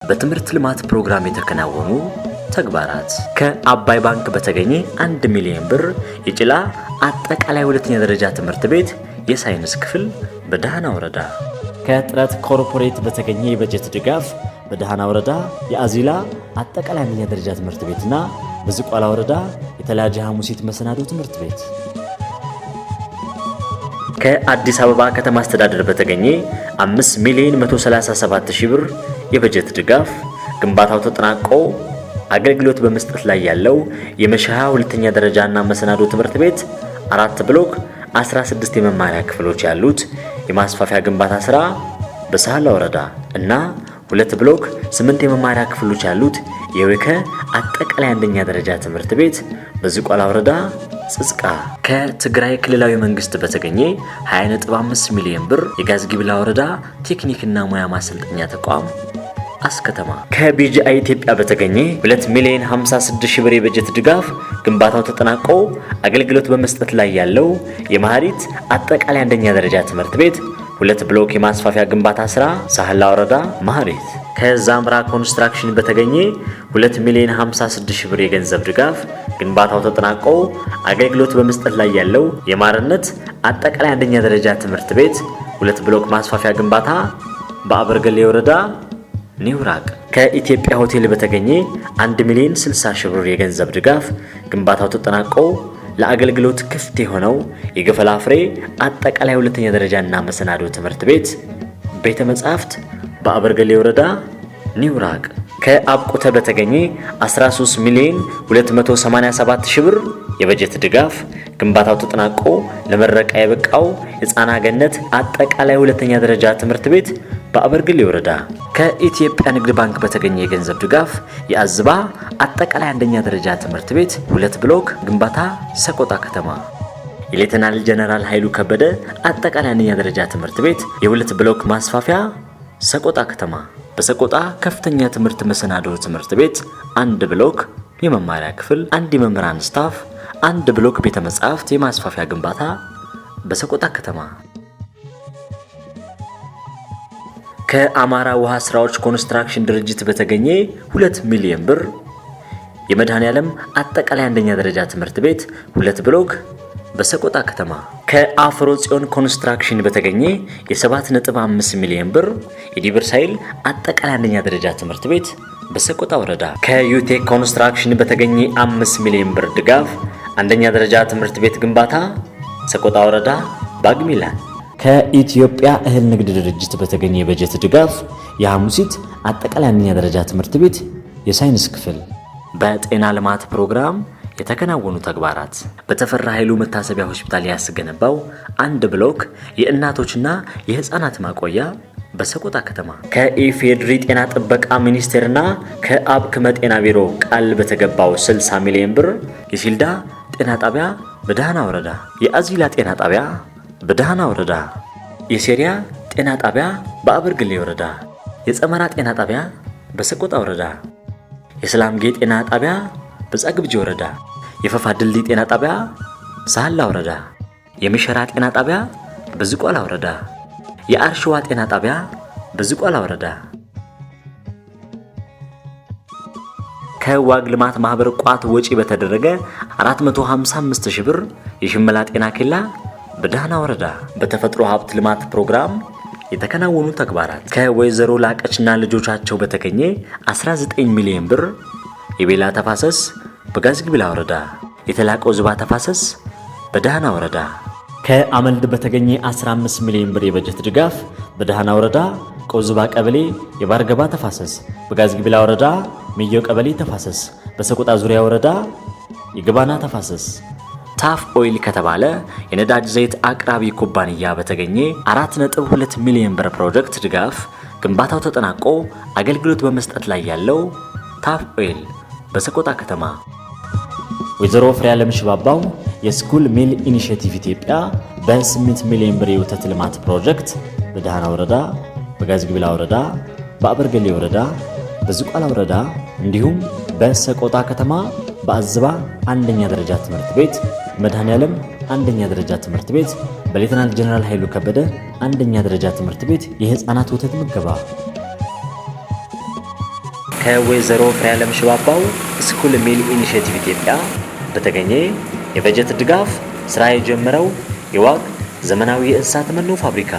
በትምህርት ልማት ፕሮግራም የተከናወኑ ተግባራት ከአባይ ባንክ በተገኘ 1 ሚሊዮን ብር የጭላ አጠቃላይ ሁለተኛ ደረጃ ትምህርት ቤት የሳይንስ ክፍል በደሃና ወረዳ ከጥረት ኮርፖሬት በተገኘ የበጀት ድጋፍ በደሃና ወረዳ የአዚላ አጠቃላይ አንደኛ ደረጃ ትምህርት ቤትና በዝቋላ ወረዳ የተላጀ ሐሙሲት መሰናዶ ትምህርት ቤት ከአዲስ አበባ ከተማ አስተዳደር በተገኘ 5,137,000 ብር የበጀት ድጋፍ ግንባታው ተጠናቆ አገልግሎት በመስጠት ላይ ያለው የመሻሃ ሁለተኛ ደረጃና መሰናዶ ትምህርት ቤት 4 ብሎክ 16 የመማሪያ ክፍሎች ያሉት የማስፋፊያ ግንባታ ስራ በሳህላ ወረዳ እና 2 ብሎክ 8 የመማሪያ ክፍሎች ያሉት የወከ አጠቃላይ አንደኛ ደረጃ ትምህርት ቤት በዝቋላ ወረዳ ጽጽቃ ከትግራይ ክልላዊ መንግስት በተገኘ 20.5 ሚሊዮን ብር የጋዝጊብላ ወረዳ ቴክኒክና ሙያ ማሰልጠኛ ተቋም አስከተማ ከቢጂአይ ኢትዮጵያ በተገኘ 2,056,000 ብር የበጀት ድጋፍ ግንባታው ተጠናቆ አገልግሎት በመስጠት ላይ ያለው የማህሪት አጠቃላይ አንደኛ ደረጃ ትምህርት ቤት 2 ብሎክ የማስፋፊያ ግንባታ ስራ ሳህላ ወረዳ ማህሪት ከዛምራ ኮንስትራክሽን በተገኘ 2,056,000 ብር የገንዘብ ድጋፍ ግንባታው ተጠናቆ አገልግሎት በመስጠት ላይ ያለው የማርነት አጠቃላይ አንደኛ ደረጃ ትምህርት ቤት 2 ብሎክ ማስፋፊያ ግንባታ በአበርገሌ ወረዳ ኒውራቅ ከኢትዮጵያ ሆቴል በተገኘ 1,060,000 ብር የገንዘብ ድጋፍ ግንባታው ተጠናቆ ለአገልግሎት ክፍት የሆነው የገፈላ ፍሬ አጠቃላይ ሁለተኛ ደረጃና መሰናዶ ትምህርት ቤት ቤተ መጻሕፍት በአበርገሌ ወረዳ ኒውራቅ ከአብቁተ በተገኘ 13,287,000 ብር የበጀት ድጋፍ ግንባታው ተጠናቆ ለመረቃ የበቃው የጻና ገነት አጠቃላይ ሁለተኛ ደረጃ ትምህርት ቤት በአበርገሌ ወረዳ ከኢትዮጵያ ንግድ ባንክ በተገኘ የገንዘብ ድጋፍ የአዝባ አጠቃላይ አንደኛ ደረጃ ትምህርት ቤት 2 ብሎክ ግንባታ ሰቆጣ ከተማ የሌተናል ጀነራል ኃይሉ ከበደ አጠቃላይ አንደኛ ደረጃ ትምህርት ቤት የ2 ብሎክ ማስፋፊያ ሰቆጣ ከተማ በሰቆጣ ከፍተኛ ትምህርት መሰናዶ ትምህርት ቤት 1 ብሎክ የመማሪያ ክፍል 1 የመምህራን ስታፍ 1 ብሎክ ቤተ መጻሕፍት የማስፋፊያ ግንባታ በሰቆጣ ከተማ ከአማራ ውሃ ስራዎች ኮንስትራክሽን ድርጅት በተገኘ 2 ሚሊዮን ብር የመድኃኔዓለም አጠቃላይ አንደኛ ደረጃ ትምህርት ቤት 2 ብሎክ በሰቆጣ ከተማ ከአፍሮ ጽዮን ኮንስትራክሽን በተገኘ የ7.5 ሚሊዮን ብር የዲቨርሳይል አጠቃላይ አንደኛ ደረጃ ትምህርት ቤት በሰቆጣ ወረዳ ከዩቴክ ኮንስትራክሽን በተገኘ 5 ሚሊዮን ብር ድጋፍ አንደኛ ደረጃ ትምህርት ቤት ግንባታ ሰቆጣ ወረዳ ባግሚላን ከኢትዮጵያ እህል ንግድ ድርጅት በተገኘ የበጀት ድጋፍ የሐሙሲት አጠቃላይ አንደኛ ደረጃ ትምህርት ቤት የሳይንስ ክፍል በጤና ልማት ፕሮግራም የተከናወኑ ተግባራት በተፈራ ኃይሉ መታሰቢያ ሆስፒታል ያስገነባው 1 ብሎክ የእናቶችና የህፃናት ማቆያ በሰቆጣ ከተማ ከኢፌድሪ ጤና ጥበቃ ሚኒስቴርና ከአብክመ ጤና ቢሮ ቃል በተገባው 60 ሚሊዮን ብር የሲልዳ ጤና ጣቢያ በደሃና ወረዳ የአዚላ ጤና ጣቢያ በደሃና ወረዳ የሴሪያ ጤና ጣቢያ በአበርገሌ ወረዳ የጸመራ ጤና ጣቢያ በሰቆጣ ወረዳ የሰላምጌ ጤና ጣቢያ በጻግብጂ ወረዳ የፈፋ ድልድይ ጤና ጣቢያ ሳህላ ወረዳ የምሸራ ጤና ጣቢያ በዝቋላ ወረዳ የአርሽዋ ጤና ጣቢያ በዝቋላ ወረዳ ከዋግ ልማት ማህበር ቋት ወጪ በተደረገ 455,000 ብር የሽመላ ጤና ኬላ በደሃና ወረዳ በተፈጥሮ ሀብት ልማት ፕሮግራም የተከናወኑ ተግባራት ከወይዘሮ ላቀችና ልጆቻቸው በተገኘ 19 ሚሊዮን ብር የቤላ ተፋሰስ በጋዝጊብላ ወረዳ የተላቀው ዝባ ተፋሰስ በደሃና ወረዳ ከአመልድ በተገኘ 15 ሚሊዮን ብር የበጀት ድጋፍ በደሃና ወረዳ ቆዝባ ቀበሌ የባርገባ ተፋሰስ በጋዝጊብላ ወረዳ ሚዮ ቀበሌ ተፋሰስ በሰቆጣ ዙሪያ ወረዳ የገባና ተፋሰስ ታፍ ኦይል ከተባለ የነዳጅ ዘይት አቅራቢ ኩባንያ በተገኘ 4.2 ሚሊዮን ብር ፕሮጀክት ድጋፍ ግንባታው ተጠናቆ አገልግሎት በመስጠት ላይ ያለው ታፍ ኦይል በሰቆጣ ከተማ ወይዘሮ ፍሬዓለም ሽባባው የስኩል ሚል ኢኒሼቲቭ ኢትዮጵያ በ8 ሚሊዮን ብር የወተት ልማት ፕሮጀክት በደሃና ወረዳ በጋዝጊብላ ወረዳ በአበርገሌ ወረዳ በዝቋላ ወረዳ እንዲሁም በሰቆጣ ከተማ በአዝባ አንደኛ ደረጃ ትምህርት ቤት መድኃኔዓለም አንደኛ ደረጃ ትምህርት ቤት በሌተናል ጀነራል ኃይሉ ከበደ አንደኛ ደረጃ ትምህርት ቤት የህፃናት ወተት ምገባ ከወይዘሮ ፍሬዓለም ሽባባው ስኩል ሚል ኢኒሼቲቭ ኢትዮጵያ በተገኘ የበጀት ድጋፍ ስራ የጀመረው የዋግ ዘመናዊ የእንስሳት መኖ ፋብሪካ